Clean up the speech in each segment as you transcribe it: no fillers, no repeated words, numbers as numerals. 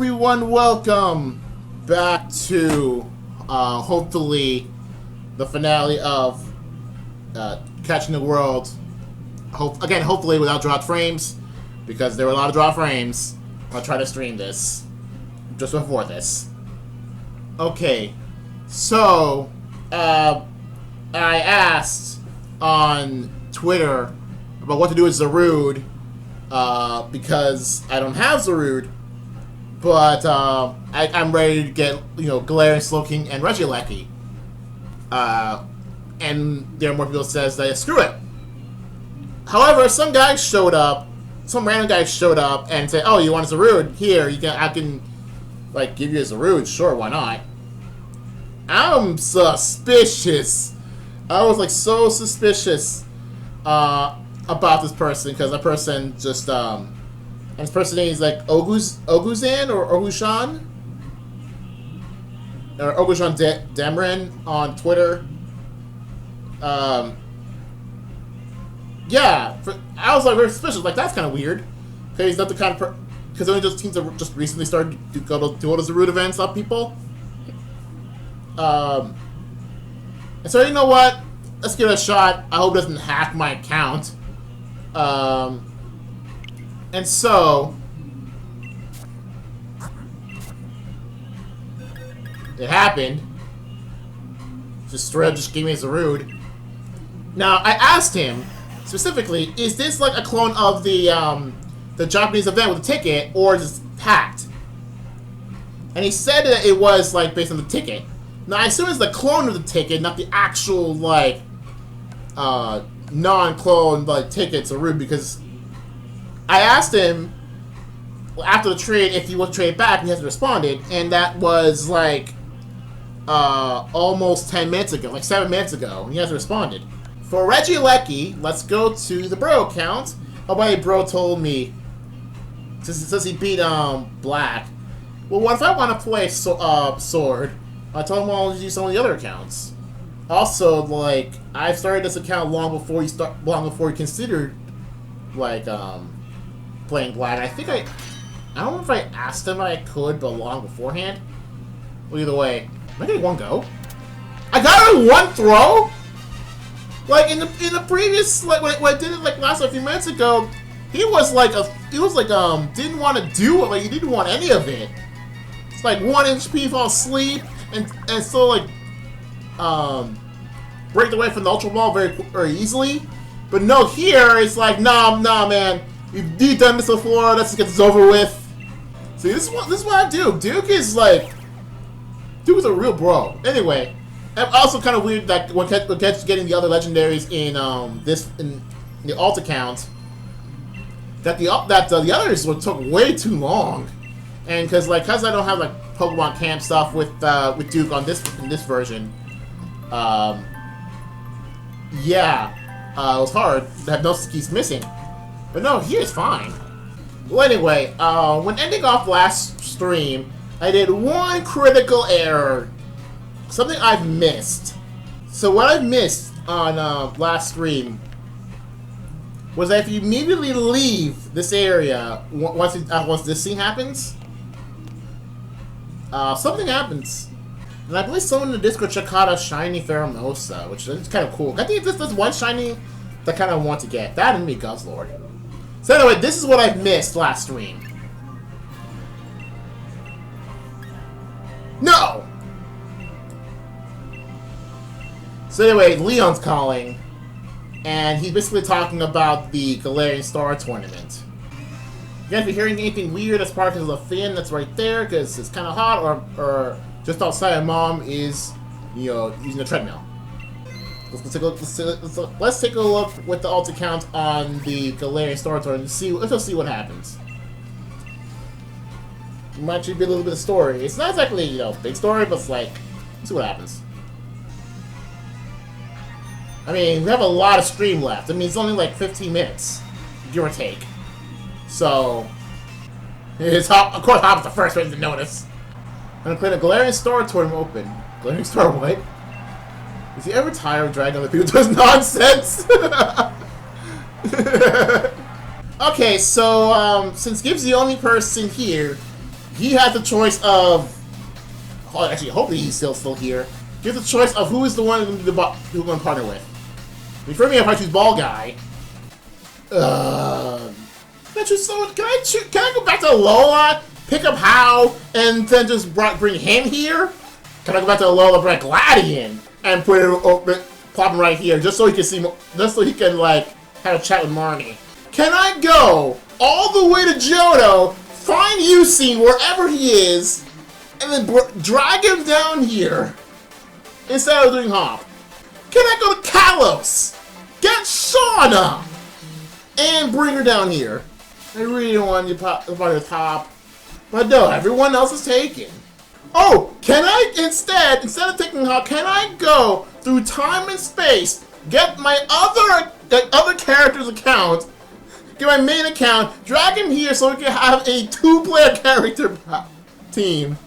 everyone, welcome back to hopefully the finale of Catching the World. Hopefully without dropped frames, because there were a lot of dropped frames. I'll try to stream this just before this. Okay, so I asked on Twitter about what to do with Zarude, because I don't have Zarude, but I'm ready to get, Galarian Slowking and Regieleki. And there are more people that says that screw it. However, some random guy showed up and said, "Oh, you want a Zarude? Here, I can give you a Zarude. Sure, why not?" I'm suspicious. I was so suspicious about this person, because that person just and his person name is Oguzan or Ogushan or Ogushan Demrin on Twitter. Yeah, I was very suspicious. That's kind of weird, because he's not the kind of because only just teams that just recently started to go to Zarude events up people. And so you know what? Let's give it a shot. I hope it doesn't hack my account. And so it happened. Just gave me a Zarude. Now I asked him specifically, is this a clone of the Japanese event with the ticket, or is it hacked? And he said that it was based on the ticket. Now I assume it's the clone of the ticket, not the actual non-clone ticket Zarude, because I asked him after the trade if he would trade back, and he hasn't responded, and that was almost 10 minutes ago, 7 minutes ago, and he hasn't responded. For Regieleki, let's go to the bro account. Oh, my bro told me, since he beat Black, well, what if I want to play Sword? I told him I'll use some of the other accounts. Also, I've started this account long before he considered playing Black. I think I don't know if I asked him if I could, but long beforehand. Well, either way, am I getting one go? I got it in one throw. In the previous when I did it last a few minutes ago, he was didn't want to do it. He didn't want any of it. It's 1 HP fall asleep and still break away from the Ultra Ball very easily. But no, here it's nah man, you've done this before. Let's get this over with. See, this is what I do. Duke is Duke's a real bro. Anyway, and also kind of weird that when getting the other legendaries in the alt account, that the others took way too long, and because I don't have Pokemon Camp stuff with Duke in this version, yeah, it was hard to have no keys missing, but no, here it's fine. Well, anyway, when ending off last stream, I did one critical error, something I've missed. So what I missed on last stream was that if you immediately leave this area once this scene happens, something happens. And I believe someone in the Discord checked out a shiny Pheromosa, which is kind of cool. I think there's one shiny that I kind of want to get. That and me Guzzlord. So anyway, this is what I missed last stream. No! So anyway, Leon's calling, and he's basically talking about the Galarian Star Tournament. You guys be hearing anything weird, that's probably because of the fin that's right there, because it's kind of hot, or just outside of Mom is, using the treadmill. Let's take a look with the alt account on the Galarian Star Tournament and let's see what happens. It might actually be a little bit of story. It's not exactly, big story, but it's let's see what happens. I mean, we have a lot of stream left. I mean, it's only 15 minutes, give or take. So, of course, Hop's the first one to notice. I'm gonna play the Galarian Star Tournament open. Galarian Star what? Is he ever tired of dragging other people to his nonsense? Okay, so, since Gibbs the only person here he has the choice of... Oh, actually, hopefully he's still here. He has the choice of who is the one who we're going to partner with. I mean, for me, if I choose Ball Guy... Can I choose someone? Can I go back to Alola, pick up How, and then just bring him here? Can I go back to Alola, bring Galarian, and plop him right here, just so he can see, just so he can like have a chat with Marnie? Can I go all the way to Johto, find Yusi wherever he is, and then drag him down here instead of doing Hop? Can I go to Kalos, get Shauna, and bring her down here? I really don't want to pop the top, but no, everyone else is taken. Oh, can I instead of taking Hop, can I go through time and space, get my other character's account, get my main account, drag him here so we can have a 2-player character team?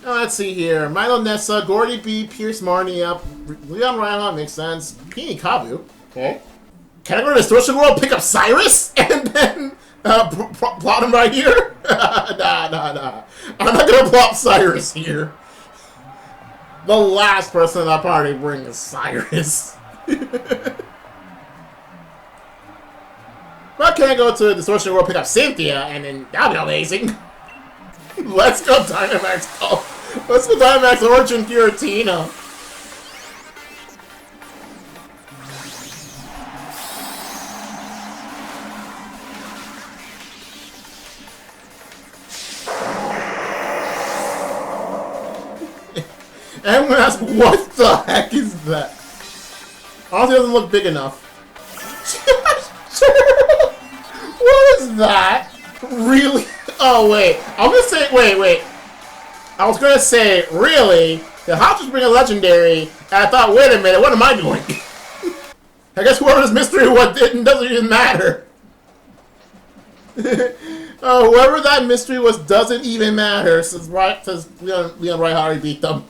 Oh, let's see here. Milo Nessa, Gordy B, Pierce Marnie up, Leon Reinhardt makes sense. Peony Kabu, okay. Can I go to Distortion World, pick up Cyrus, and then plot him right here? Nah. I'm not gonna plot Cyrus here. The last person in that party brings Cyrus. But can I go to Distortion World, pick up Cynthia, and then that'll be amazing. Let's go Dynamax. Oh, let's go Dynamax Origin Giratina. And I'm gonna ask, what the heck is that? Honestly, it doesn't look big enough. What is that? Really? Oh, wait. I was gonna say, wait. I was gonna say, really? How just bring a legendary? And I thought, wait a minute, what am I doing? I guess whoever this mystery was doesn't even matter. Whoever that mystery was doesn't even matter, since Leon Reinhardt beat them.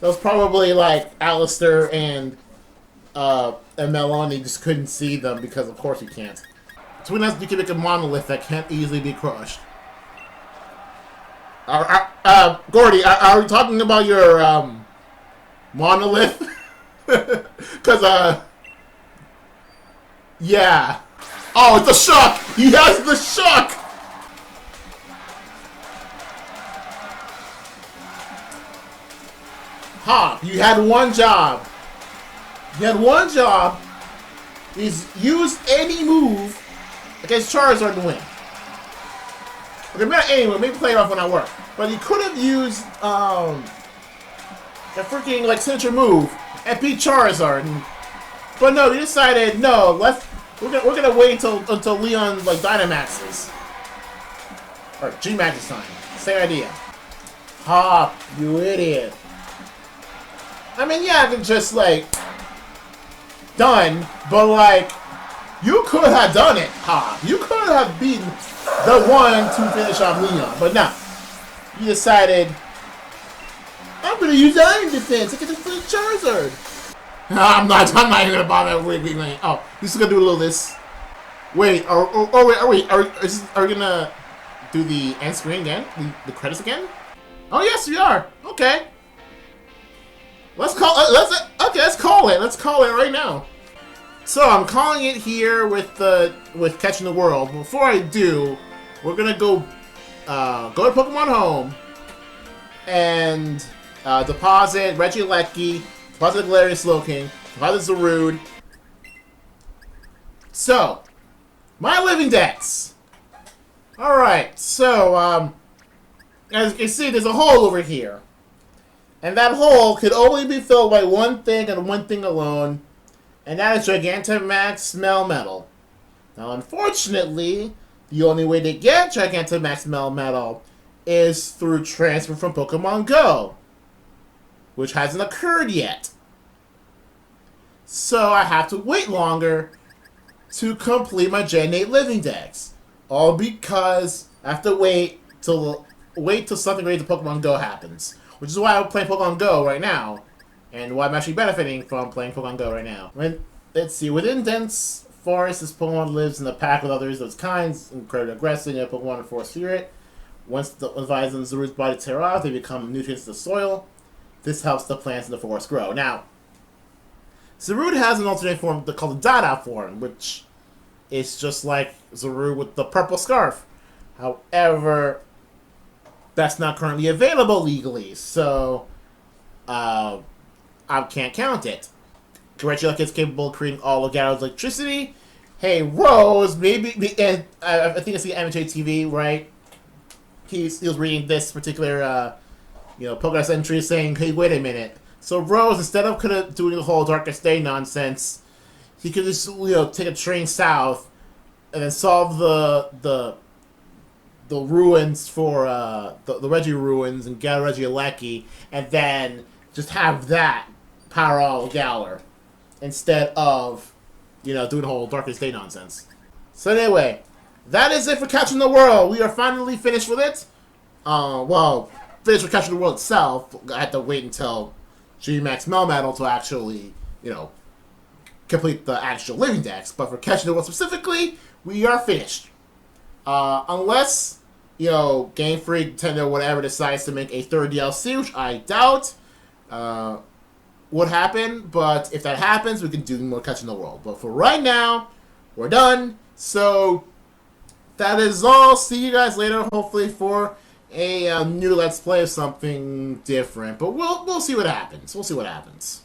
That was probably like Alistair and Melanie just couldn't see them because of course you can't. Between us, you can make a monolith that can't easily be crushed. Gordy, are we talking about your monolith? Cause yeah. Oh, it's the shock! He has the shock! Hop, you had one job. Is use any move against Charizard to win. Okay, not anyway, maybe play it off when I work. But he could have used a freaking like signature move and beat Charizard. But no, he decided no. We're gonna wait until Leon like Dynamaxes or G-Max this time. Same idea. Hop, you idiot. I mean, yeah, I can just like done, but like you could have done it, Hop. You could have beaten the one to finish off Leon, but nah. You decided I'm gonna use Iron Defense. I can defeat Charizard. I'm not even gonna bother with me. Oh, this is gonna do a little this. Wait, wait, are we gonna do the end screen again? The credits again? Oh yes, we are. Okay. Let's call it. Let's call it right now. So I'm calling it here with Catching the World. Before I do, we're gonna go to Pokemon Home and deposit Regieleki, deposit Galarian Slowking, deposit Zarude. So, my living decks. All right. So as you can see, there's a hole over here. And that hole could only be filled by one thing and one thing alone, and that is Gigantamax Melmetal. Now, unfortunately, the only way to get Gigantamax Melmetal is through transfer from Pokemon Go, which hasn't occurred yet. So I have to wait longer to complete my Gen 8 living decks, all because I have to wait till something related to Pokemon Go happens. Which is why I'm playing Pokemon Go right now, and why I'm actually benefiting from playing Pokemon Go right now. Let's see, within dense forest. This Pokemon lives in a pack with others of its kinds, incredibly aggressive, and Pokemon and forest spirit. Once the vines and Zaru's body tear off, they become nutrients to the soil. This helps the plants in the forest grow. Now, Zarude has an alternate form called the Dada form, which is just like Zarude with the purple scarf. However, that's not currently available legally, so I can't count it. Regieleki is capable of creating all of Gyarados electricity. Hey, Rose, maybe, and I think it's the MJ TV, right? He was reading this particular, Pokedex entry saying, hey, wait a minute. So Rose, instead of doing the whole Darkest Day nonsense, he could just, take a train south and then solve the ruins for, the Reggie ruins and get Regieleki, and then just have that power all of Galar instead of, doing the whole Darkest Day nonsense. So anyway, that is it for Catching the World. We are finally finished with it. Finished with Catching the World itself. I had to wait until G-Max Melmetal to actually, complete the actual living decks. But for Catching the World specifically, we are finished. Unless, Game Freak, Nintendo, whatever, decides to make a third DLC, which I doubt would happen. But if that happens, we can do more Catching the World. But for right now, we're done. So that is all. See you guys later, hopefully for a new Let's Play of something different. But we'll see what happens. We'll see what happens.